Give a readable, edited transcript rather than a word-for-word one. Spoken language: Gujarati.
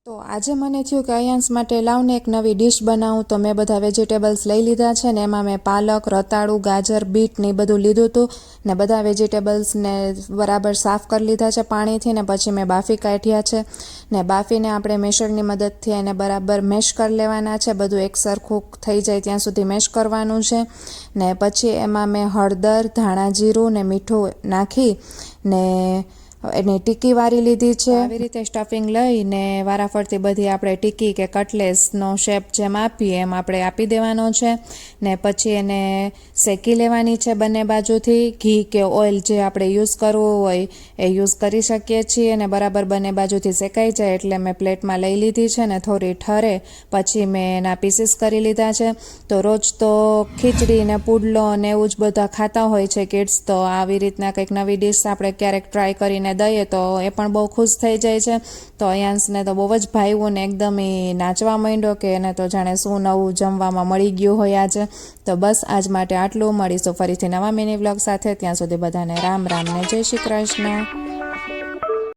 તો આજે મને થયું કે અયાંશ માટે લાવને એક નવી ડિશ બનાવું, તો મેં બધા વેજીટેબલ્સ લઈ લીધા છે ને એમાં મેં પાલક, રતાળું, ગાજર, બીટ ને એ બધું લીધું હતું ને બધા વેજીટેબલ્સને બરાબર સાફ કરી લીધા છે પાણીથી ને પછી મેં બાફી કાઢ્યા છે ને બાફીને આપણે મેશરની મદદથી એને બરાબર મેશ કરી લેવાના છે, બધું એકસરખું થઈ જાય ત્યાં સુધી મેશ કરવાનું છે ને પછી એમાં મેં હળદર, ધાણા જીરું ને મીઠું નાખી ને એની ટીકી વારી લીધી છે। આવી રીતે સ્ટફિંગ લઈને વારાફરતી બધી આપણે ટીકી કે કટલેસનો શેપ જેમ આપીએ એમ આપણે આપી દેવાનો છે ને પછી એને શેકી લેવાની છે બંને બાજુથી। ઘી કે ઓઇલ જે આપણે યુઝ કરવું હોય એ યુઝ કરી શકીએ છીએ ને બરાબર બંને બાજુથી શેકાઈ જાય એટલે મેં પ્લેટમાં લઈ લીધી છે ને થોડી ઠરે પછી મેં એના પીસીસ કરી લીધા છે। તો રોજ તો ખીચડી ને પુડલો ને એવું જ બધા ખાતા હોય છે કિડ્સ, તો આવી રીતના કંઈક નવી ડિશ આપણે ક્યારેક ટ્રાય કરીને દઈએ તો એ પણ બહુ ખુશ થઈ જાય છે। તો અયાંશને તો બહુ જ ભાવ્યું ને એકદમ એ નાચવા માંડ્યો કે એને તો જાણે શું નવું જમવામાં મળી ગયું હોય આજે। તો બસ આજ માટે આટલું, મળીશું ફરીથી નવા મિની વ્લોગ સાથે, ત્યાં સુધી બધાને રામ રામ ને જય શ્રી કૃષ્ણ।